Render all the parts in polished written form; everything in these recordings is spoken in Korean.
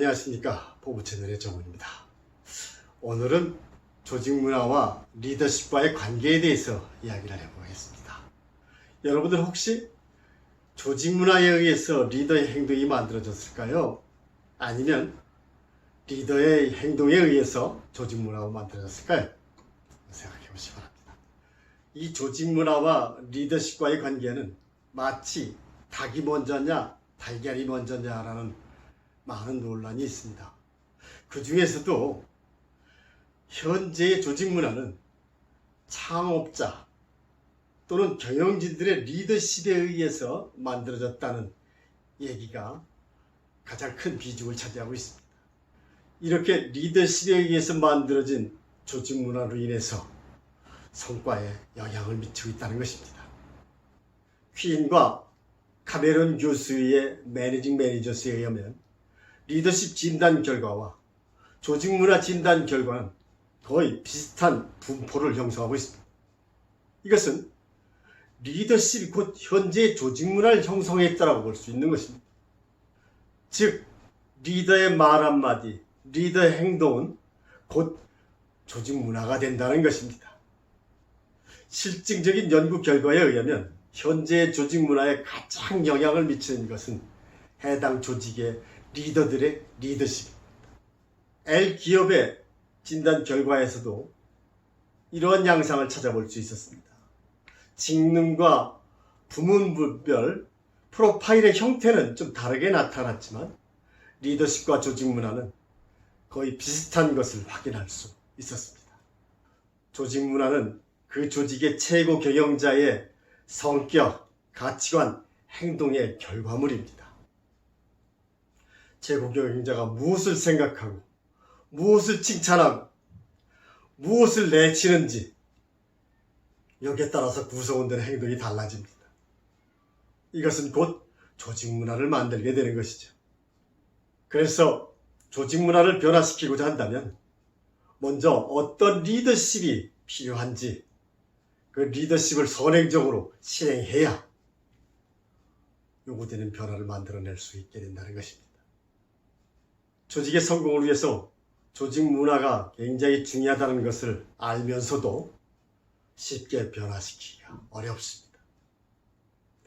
안녕하십니까. 보부채널의 정훈입니다. 오늘은 조직문화와 리더십과의 관계에 대해서 이야기를 해보겠습니다. 여러분들 혹시 조직문화에 의해서 리더의 행동이 만들어졌을까요? 아니면 리더의 행동에 의해서 조직문화가 만들어졌을까요? 생각해 보시기 바랍니다. 이 조직문화와 리더십과의 관계는 마치 닭이 먼저냐 달걀이 먼저냐라는 많은 논란이 있습니다. 그 중에서도 현재의 조직문화는 창업자 또는 경영진들의 리더십에 의해서 만들어졌다는 얘기가 가장 큰 비중을 차지하고 있습니다. 이렇게 리더십에 의해서 만들어진 조직문화로 인해서 성과에 영향을 미치고 있다는 것입니다. 퀸과 카메론 교수의 매니징 매니저스에 의하면 리더십 진단 결과와 조직문화 진단 결과는 거의 비슷한 분포를 형성하고 있습니다. 이것은 리더십이 곧 현재의 조직문화를 형성했다고 볼 수 있는 것입니다. 즉, 리더의 말 한마디, 리더의 행동은 곧 조직문화가 된다는 것입니다. 실증적인 연구 결과에 의하면 현재의 조직문화에 가장 영향을 미치는 것은 해당 조직의 리더들의 리더십입니다. L 기업의 진단 결과에서도 이러한 양상을 찾아볼 수 있었습니다. 직능과 부문별 프로파일의 형태는 좀 다르게 나타났지만 리더십과 조직문화는 거의 비슷한 것을 확인할 수 있었습니다. 조직문화는 그 조직의 최고 경영자의 성격, 가치관, 행동의 결과물입니다. 최고 경영자가 무엇을 생각하고 무엇을 칭찬하고 무엇을 내치는지 여기에 따라서 구성원들의 행동이 달라집니다. 이것은 곧 조직 문화를 만들게 되는 것이죠. 그래서 조직 문화를 변화시키고자 한다면 먼저 어떤 리더십이 필요한지 그 리더십을 선행적으로 실행해야 요구되는 변화를 만들어낼 수 있게 된다는 것입니다. 조직의 성공을 위해서 조직 문화가 굉장히 중요하다는 것을 알면서도 쉽게 변화시키기가 어렵습니다.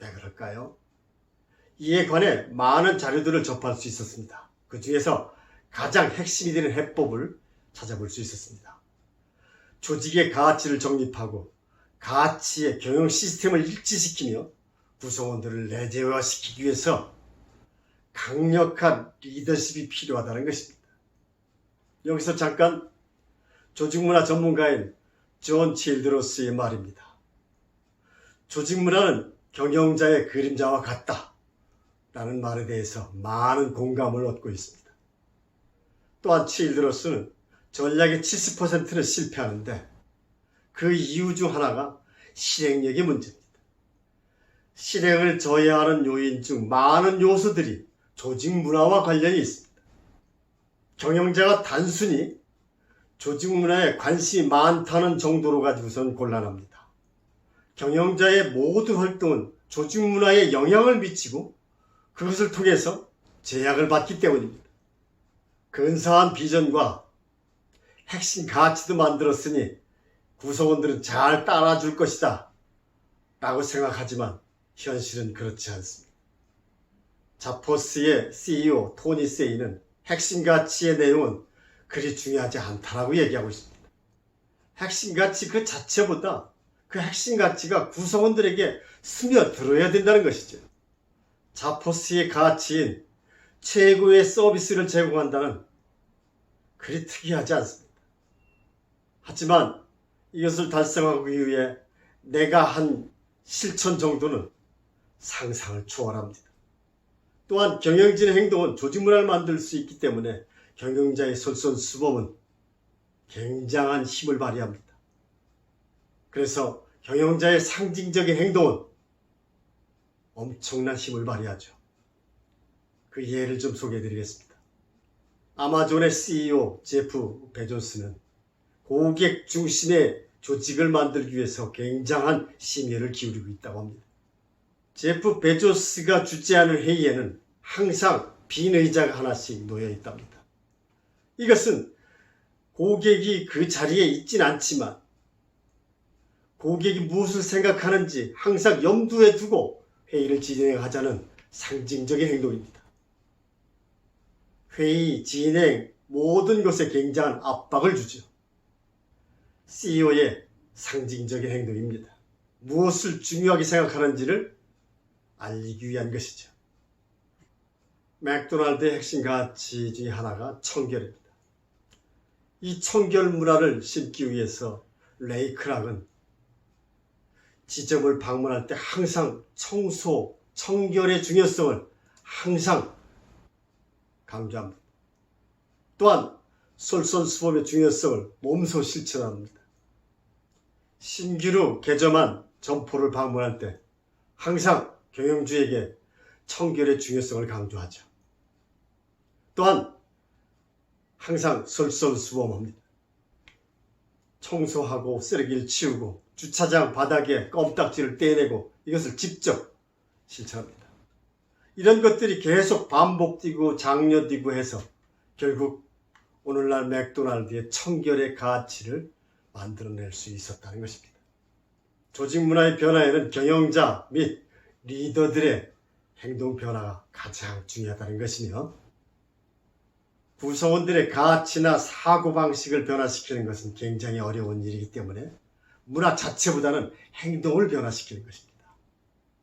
왜 그럴까요? 이에 관해 많은 자료들을 접할 수 있었습니다. 그 중에서 가장 핵심이 되는 해법을 찾아볼 수 있었습니다. 조직의 가치를 정립하고 가치의 경영 시스템을 일치시키며 구성원들을 내재화시키기 위해서 강력한 리더십이 필요하다는 것입니다. 여기서 잠깐 조직문화 전문가인 존 칠드러스의 말입니다. 조직문화는 경영자의 그림자와 같다 라는 말에 대해서 많은 공감을 얻고 있습니다. 또한 칠드러스는 전략의 70%는 실패하는데 그 이유 중 하나가 실행력의 문제입니다. 실행을 저해하는 요인 중 많은 요소들이 조직 문화와 관련이 있습니다. 경영자가 단순히 조직 문화에 관심이 많다는 정도로 가지고선 곤란합니다. 경영자의 모든 활동은 조직 문화에 영향을 미치고 그것을 통해서 제약을 받기 때문입니다. 근사한 비전과 핵심 가치도 만들었으니 구성원들은 잘 따라줄 것이다 라고 생각하지만 현실은 그렇지 않습니다. 자포스의 CEO 토니 세이는 핵심 가치의 내용은 그리 중요하지 않다라고 얘기하고 있습니다. 핵심 가치 그 자체보다 그 핵심 가치가 구성원들에게 스며들어야 된다는 것이죠. 자포스의 가치인 최고의 서비스를 제공한다는 그리 특이하지 않습니다. 하지만 이것을 달성하기 위해 내가 한 실천 정도는 상상을 초월합니다. 또한 경영진의 행동은 조직 문화를 만들 수 있기 때문에 경영자의 솔선수범은 굉장한 힘을 발휘합니다. 그래서 경영자의 상징적인 행동은 엄청난 힘을 발휘하죠. 그 예를 좀 소개해드리겠습니다. 아마존의 CEO 제프 베조스는 고객 중심의 조직을 만들기 위해서 굉장한 심혈을 기울이고 있다고 합니다. 제프 베조스가 주재하는 회의에는 항상 빈 의자가 하나씩 놓여 있답니다. 이것은 고객이 그 자리에 있진 않지만 고객이 무엇을 생각하는지 항상 염두에 두고 회의를 진행하자는 상징적인 행동입니다. 회의, 진행, 모든 것에 굉장한 압박을 주죠. CEO의 상징적인 행동입니다. 무엇을 중요하게 생각하는지를 알리기 위한 것이죠. 맥도날드의 핵심 가치 중에 하나가 청결입니다. 이 청결 문화를 심기 위해서 레이 크락은 지점을 방문할 때 항상 청소, 청결의 중요성을 항상 강조합니다. 또한 솔선수범의 중요성을 몸소 실천합니다. 신규로 개점한 점포를 방문할 때 항상 경영주에게 청결의 중요성을 강조하죠. 또한 항상 솔선수범합니다. 청소하고 쓰레기를 치우고 주차장 바닥에 껌딱지를 떼내고 이것을 직접 실천합니다. 이런 것들이 계속 반복되고 장려되고 해서 결국 오늘날 맥도날드의 청결의 가치를 만들어낼 수 있었다는 것입니다. 조직 문화의 변화에는 경영자 및 리더들의 행동 변화가 가장 중요하다는 것이며 구성원들의 가치나 사고방식을 변화시키는 것은 굉장히 어려운 일이기 때문에 문화 자체보다는 행동을 변화시키는 것입니다.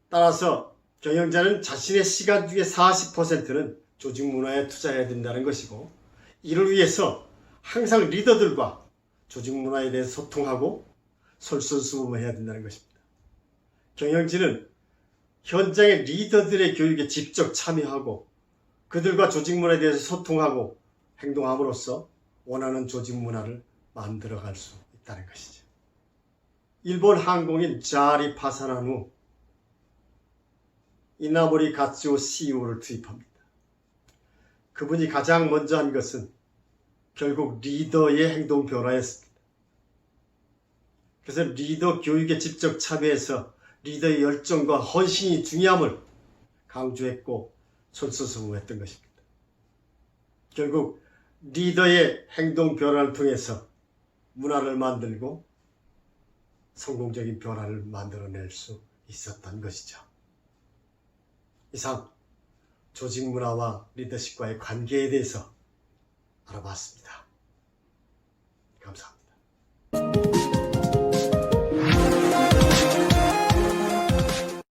따라서 경영자는 자신의 시간 중에 40%는 조직 문화에 투자해야 된다는 것이고 이를 위해서 항상 리더들과 조직 문화에 대해서 소통하고 솔선수범을 해야 된다는 것입니다. 경영진은 현장의 리더들의 교육에 직접 참여하고 그들과 조직 문화에 대해서 소통하고 행동함으로써 원하는 조직 문화를 만들어갈 수 있다는 것이죠. 일본 항공인 자리 파산한 후 이나모리 가츠오 CEO를 투입합니다. 그분이 가장 먼저 한 것은 결국 리더의 행동 변화였습니다. 그래서 리더 교육에 직접 참여해서 리더의 열정과 헌신이 중요함을 강조했고 솔선수범했던 것입니다. 결국 리더의 행동 변화를 통해서 문화를 만들고 성공적인 변화를 만들어낼 수 있었던 것이죠. 이상 조직 문화와 리더십과의 관계에 대해서 알아봤습니다. 감사합니다.